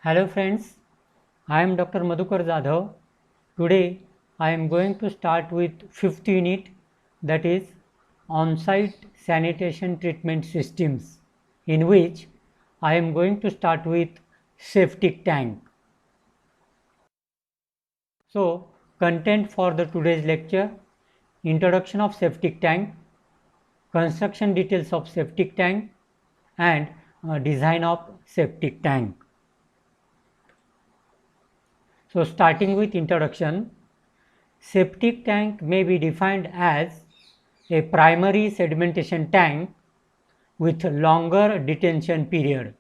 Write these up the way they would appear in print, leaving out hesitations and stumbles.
Hello friends, I am Dr. Madhukar Jadhav. Today I am going to start with 5th unit, that is on-site sanitation treatment systems, in which I am going to start with septic tank. So content for the today's lecture: introduction of septic tank, construction details of septic tank, and design of septic tank. So starting with introduction, septic tank may be defined as a primary sedimentation tank with longer detention period.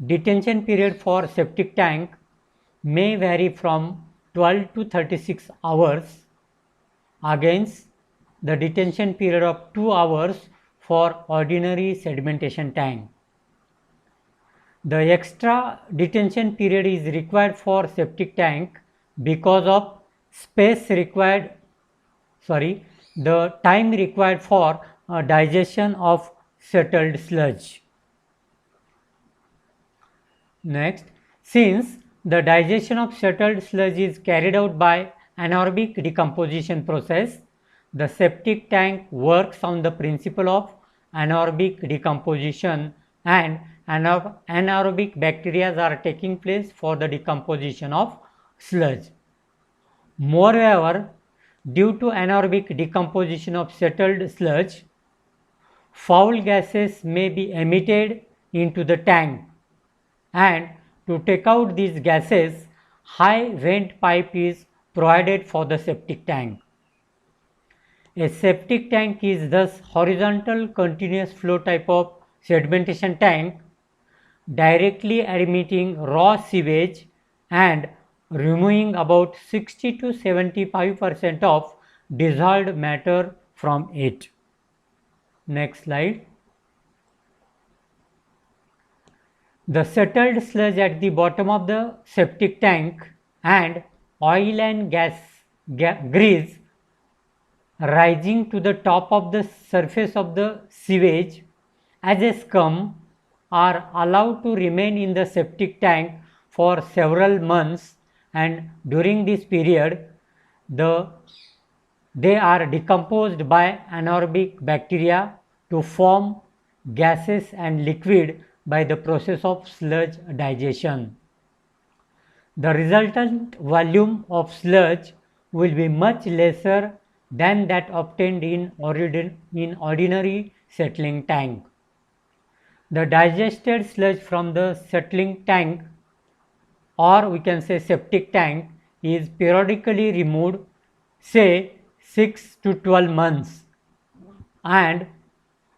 Detention period for septic tank may vary from 12 to 36 hours against the detention period of 2 hours for ordinary sedimentation tank. The extra detention period is required for septic tank because of the time required for digestion of settled sludge. Next, since the digestion of settled sludge is carried out by anaerobic decomposition process, the septic tank works on the principle of anaerobic decomposition, and anaerobic bacteria are taking place for the decomposition of sludge. Moreover, due to anaerobic decomposition of settled sludge, foul gases may be emitted into the tank, and to take out these gases, high vent pipe is provided for the septic tank. A septic tank is thus horizontal continuous flow type of sedimentation tank, directly emitting raw sewage and removing about 60 to 75% of dissolved matter from it. Next slide. The settled sludge at the bottom of the septic tank and oil and grease rising to the top of the surface of the sewage as a scum are allowed to remain in the septic tank for several months, and during this period they are decomposed by anaerobic bacteria to form gases and liquid by the process of sludge digestion. The resultant volume of sludge will be much lesser than that obtained in ordinary settling tank. The digested sludge from the settling tank, or we can say septic tank, is periodically removed, say 6 to 12 months, and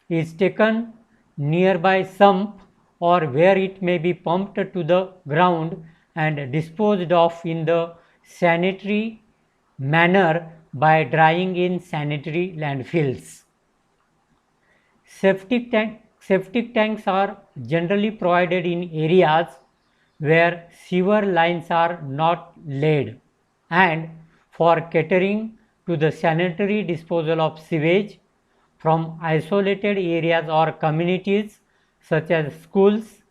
is taken nearby sump or where it may be pumped to the ground and disposed of in the sanitary manner by drying in sanitary landfills. Septic tanks are generally provided in areas where sewer lines are not laid, and for catering to the sanitary disposal of sewage from isolated areas or communities such as schools,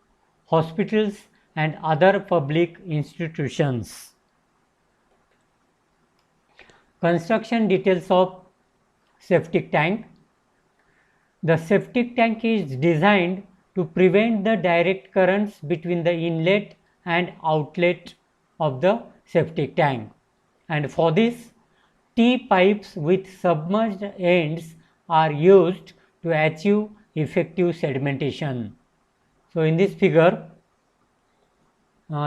hospitals, and other public institutions. Construction details of septic tank. The septic tank is designed to prevent the direct currents between the inlet and outlet of the septic tank, and for this T-pipes with submerged ends are used to achieve effective sedimentation. So in this figure,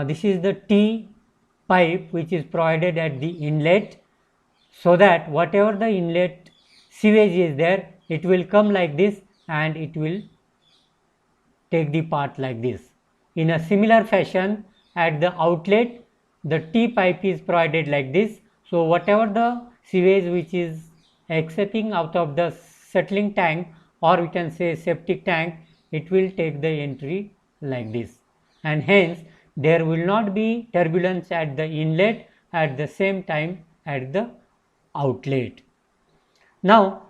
this is the T-pipe which is provided at the inlet, so that whatever the inlet sewage is there, it will come like this and it will take the path like this. In a similar fashion, at the outlet, the T-pipe is provided like this. So whatever the sewage which is escaping out of the settling tank, or we can say septic tank, it will take the entry like this, and hence there will not be turbulence at the inlet at the same time at the outlet. Now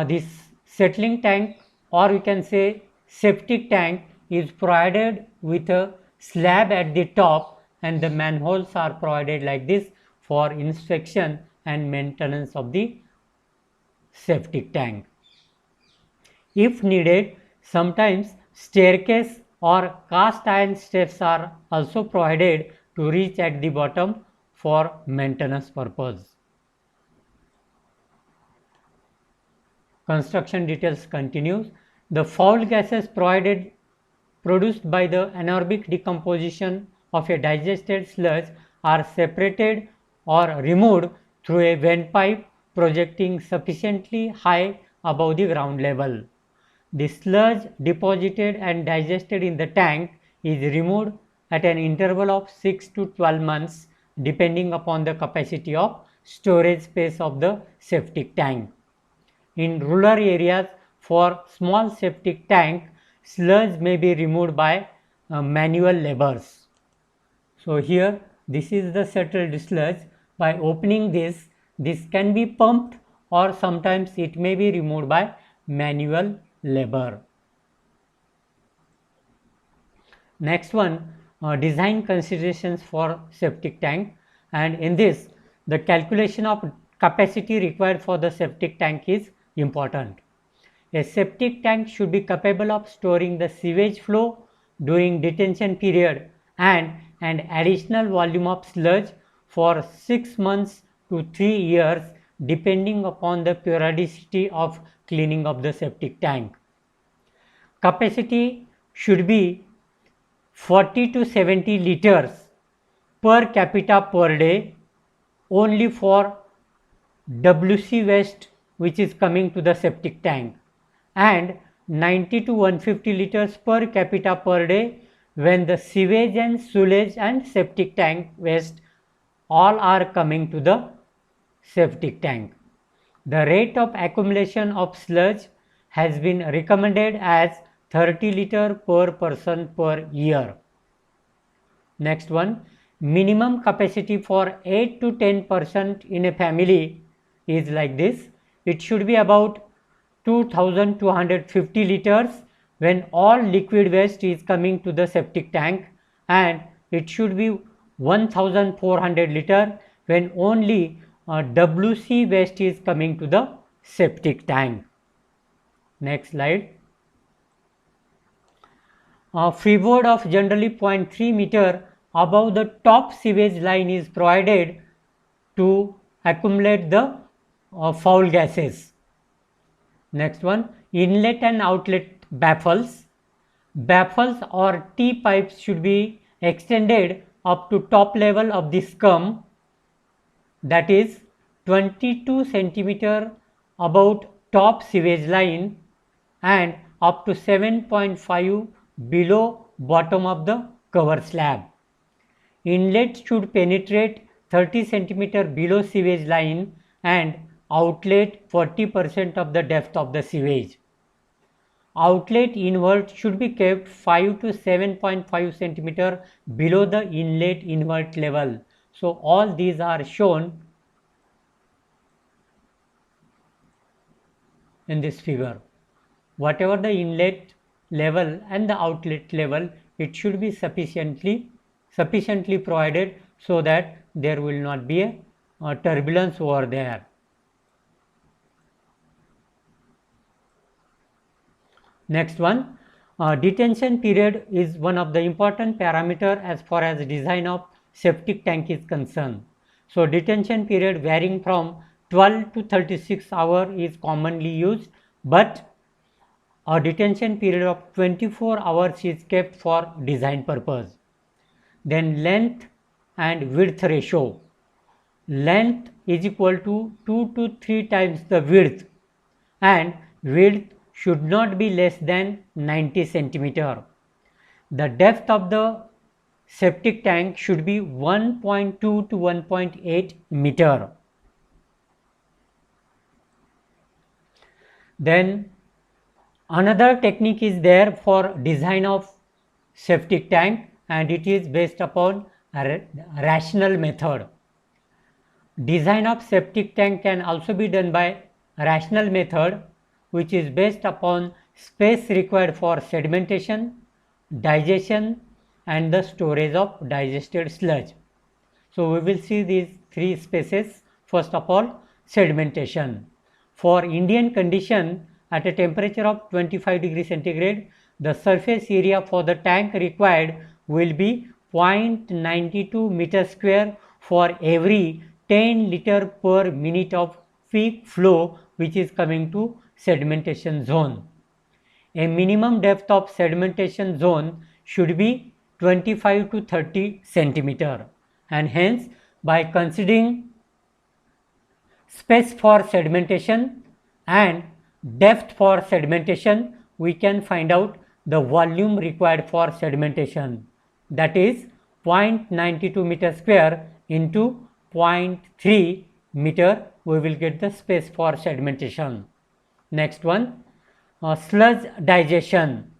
this settling tank, or we can say septic tank, is provided with a slab at the top, and the manholes are provided like this for inspection and maintenance of the septic tank. If needed, sometimes staircase or cast iron steps are also provided to reach at the bottom for maintenance purpose. Construction details continues. The foul gases produced by the anaerobic decomposition of a digested sludge are separated or removed through a vent pipe projecting sufficiently high above the ground level. The sludge deposited and digested in the tank is removed at an interval of 6 to 12 months depending upon the capacity of storage space of the septic tank. In rural areas, for small septic tank, sludge may be removed by manual levers. So here this is the settled sludge. By opening this can be pumped, or sometimes it may be removed by manual lever. Next one, design considerations for septic tank, and in this the calculation of capacity required for the septic tank is important. A septic tank should be capable of storing the sewage flow during detention period and an additional volume of sludge for 6 months to 3 years depending upon the periodicity of cleaning of the septic tank. Capacity should be 40 to 70 liters per capita per day only for WC waste which is coming to the septic tank, and 90 to 150 liters per capita per day when the sewage and sewage and septic tank waste all are coming to the septic tank. The rate of accumulation of sludge has been recommended as 30 liter per person per year. Next one, minimum capacity for 8 to 10% in a family is like this. It should be about 2250 liters when all liquid waste is coming to the septic tank, and it should be 1400 liter when only WC waste is coming to the septic tank. Next slide. Freeboard of generally 0.3 meter above the top sewage line is provided to accumulate the foul gases. Next one, inlet and outlet baffles. Baffles or T-pipes should be extended up to top level of the scum, that is 22 centimeter about top sewage line and up to 7.5 below bottom of the cover slab. Inlet should penetrate 30 centimeter below sewage line and outlet 40% of the depth of the sewage. Outlet invert should be kept 5 to 7.5 centimeter below the inlet invert level. So all these are shown in this figure. Whatever the inlet level and the outlet level, it should be sufficiently provided so that there will not be a turbulence over there. Next one, detention period is one of the important parameter as far as design of septic tank is concerned. So detention period varying from 12 to 36 hours is commonly used, but a detention period of 24 hours is kept for design purpose. Then length and width ratio. Length is equal to 2 to 3 times the width, and width should not be less than 90 centimeter. The depth of the septic tank should be 1.2 to 1.8 meter. Then another technique is there for design of septic tank, and it is based upon a rational method. Design of septic tank can also be done by rational method, which is based upon space required for sedimentation, digestion, and the storage of digested sludge. So we will see these three spaces. First of all, sedimentation. For Indian condition, at a temperature of 25 degree centigrade, the surface area for the tank required will be 0.92 meter square for every 10 liter per minute of peak flow, which is coming to sedimentation zone. A minimum depth of sedimentation zone should be 25 to 30 centimeter, and hence by considering space for sedimentation and depth for sedimentation, we can find out the volume required for sedimentation, that is 0.92 meter square into 0.3 meter, we will get the space for sedimentation. Next one, sludge digestion.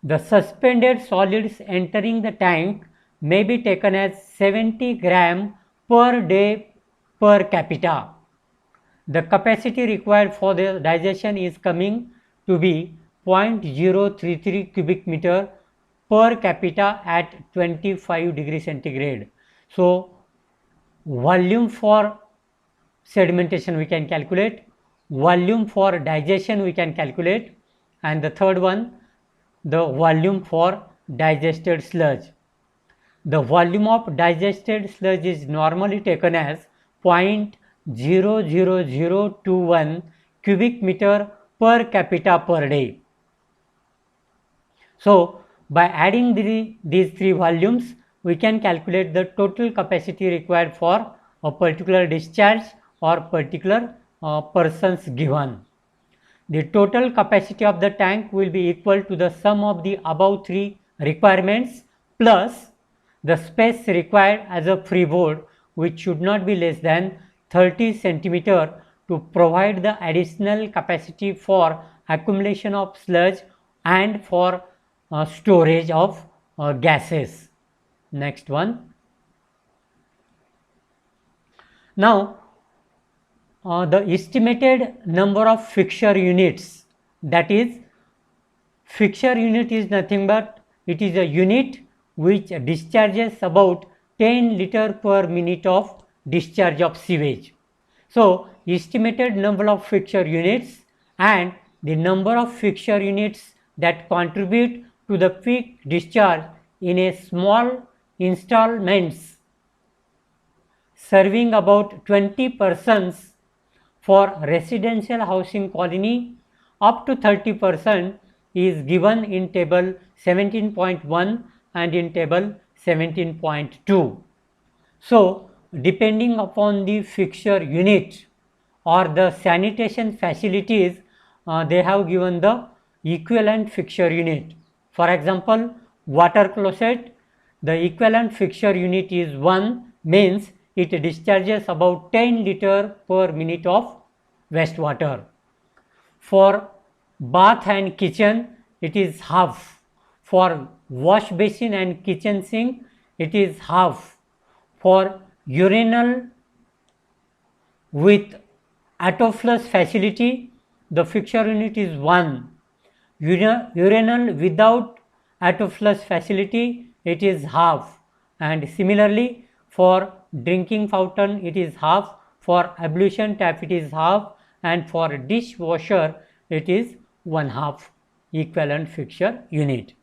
The suspended solids entering the tank may be taken as 70 gram per day per capita. The capacity required for the digestion is coming to be 0.033 cubic meter per capita at 25 degree centigrade. So volume for sedimentation we can calculate, volume for digestion we can calculate, and the third one, the volume for digested sludge. The volume of digested sludge is normally taken as 0.00021 cubic meter per capita per day. So by adding these three volumes, we can calculate the total capacity required for a particular discharge or particular persons given. The total capacity of the tank will be equal to the sum of the above three requirements plus the space required as a freeboard, which should not be less than 30 centimeter to provide the additional capacity for accumulation of sludge and for storage of gases. Next one. Now the estimated number of fixture units, that is, fixture unit is nothing but it is a unit which discharges about 10 liter per minute of discharge of sewage. So estimated number of fixture units and the number of fixture units that contribute to the peak discharge in a small installments serving about 20 persons for residential housing colony up to 30% is given in table 17.1 and in table 17.2. So depending upon the fixture unit or the sanitation facilities, they have given the equivalent fixture unit. For example, water closet, the equivalent fixture unit is 1, means it discharges about 10 liter per minute of wastewater. For bath and kitchen, it is half. For wash basin and kitchen sink, it is half. For urinal with autoflush facility, the fixture unit is 1. Urinal without autoflush facility, it is half. And similarly, for drinking fountain, it is half. For ablution tap, it is half. And for dishwasher, it is 1/2 equivalent fixture unit.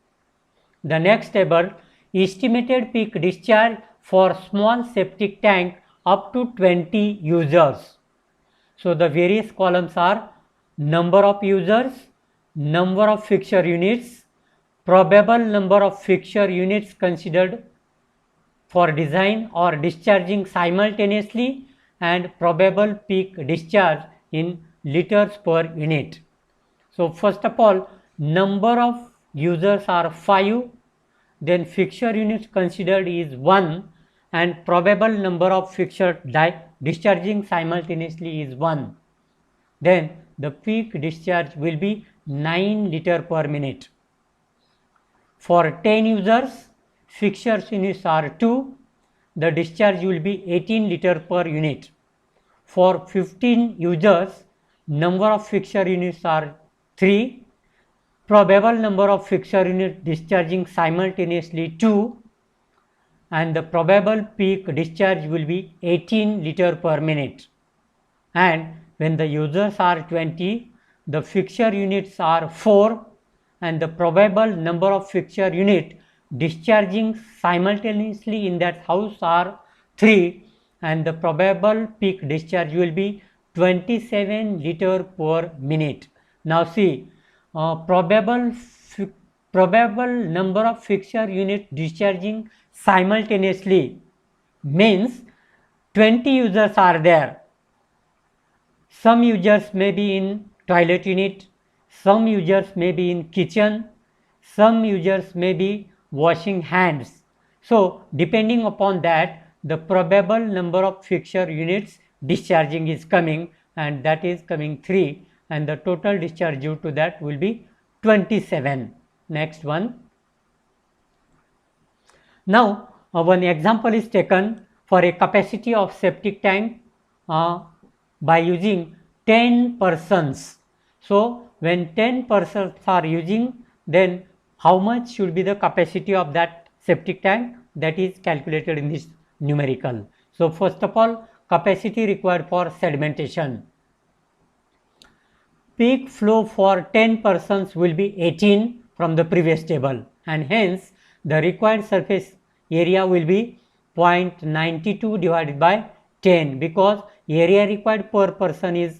The next table, estimated peak discharge for small septic tank up to 20 users. So the various columns are number of users, number of fixture units, probable number of fixture units considered for design or discharging simultaneously, and probable peak discharge in liters per unit. So first of all, number of users are 5, then fixture units considered is 1, and probable number of fixture discharging simultaneously is 1. Then the peak discharge will be 9 liter per minute. For 10 users, fixture units are 2, the discharge will be 18 liter per unit. For 15 users, number of fixture units are 3, probable number of fixture units discharging simultaneously 2, and the probable peak discharge will be 18 liter per minute. And when the users are 20, the fixture units are 4, and the probable number of fixture unit discharging simultaneously in that house are 3, and the probable peak discharge will be 27 liter per minute. Now see, probable number of fixture unit discharging simultaneously means 20 users are there. Some users may be in toilet unit, some users may be in kitchen, some users may be washing hands. So depending upon that, the probable number of fixture units discharging is coming, and that is coming 3, and the total discharge due to that will be 27. Next one. Now one example is taken for a capacity of septic tank by using 10 persons. So when 10 persons are using, then how much should be the capacity of that septic tank? That is calculated in this numerical. So first of all, capacity required for sedimentation. Peak flow for 10 persons will be 18 from the previous table, and hence the required surface area will be 0.92 divided by 10, because area required per person is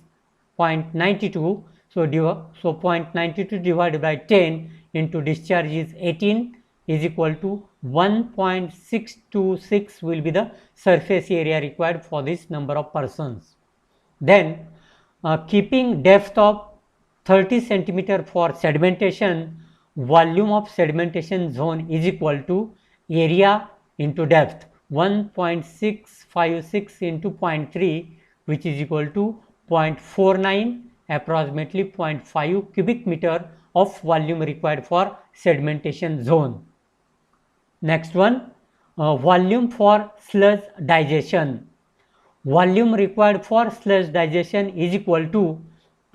0.92. So 0.92 divided by 10 into discharge is 18 is equal to 1.626 will be the surface area required for this number of persons. Then keeping depth of 30 centimeter for sedimentation, volume of sedimentation zone is equal to area into depth, 1.656 into 0.3, which is equal to 0.49, approximately 0.5 cubic meter of volume required for sedimentation zone. Next one, volume for sludge digestion. Volume required for sludge digestion is equal to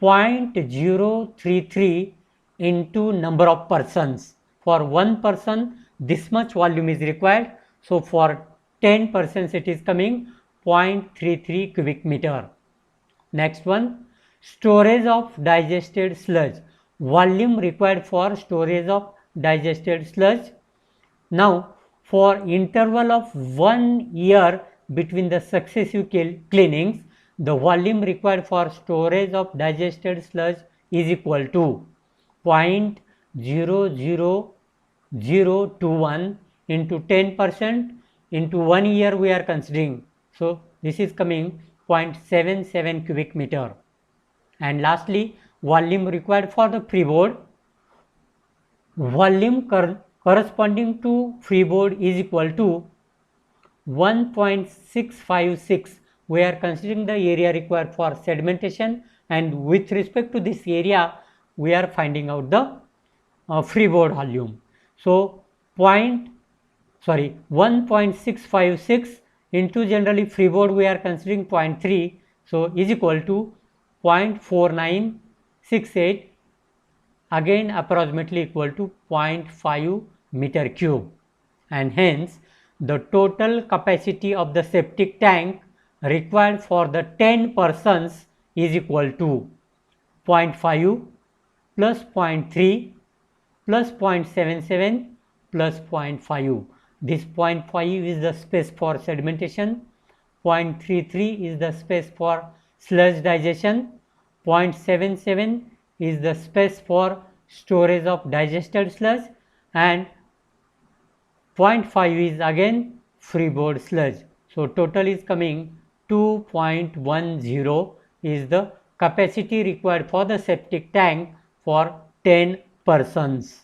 0.033 into number of persons. For one person, this much volume is required. So for 10 persons, it is coming 0.33 cubic meter. Next one, storage of digested sludge. Volume required for storage of digested sludge. Now for interval of 1 year between the successive cleanings, the volume required for storage of digested sludge is equal to 0.00021 into 10% into 1 year we are considering. So this is coming 0.77 cubic meter. And lastly, volume required for the freeboard. Volume corresponding to freeboard is equal to 1.656. We are considering the area required for sedimentation, and with respect to this area we are finding out the freeboard volume. So 1.656 into generally freeboard we are considering 0.3, so is equal to 0.4968, again approximately equal to 0.5 meter cube, and hence the total capacity of the septic tank required for the 10 persons is equal to 0.5 plus 0.3 plus 0.77 plus 0.5. This 0.5 is the space for sedimentation, 0.33 is the space for sludge digestion, 0.77 is the space for storage of digested sludge, and 0.5 is again freeboard sludge. So total is coming 2.10 is the capacity required for the septic tank for 10 persons.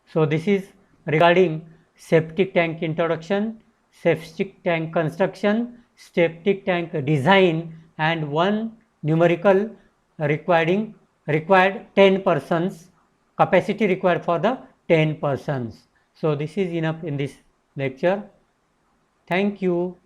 So this is regarding septic tank introduction, septic tank construction, septic tank design, and one numerical required 10 persons, capacity required for the 10 persons. So this is enough in this lecture. Thank you.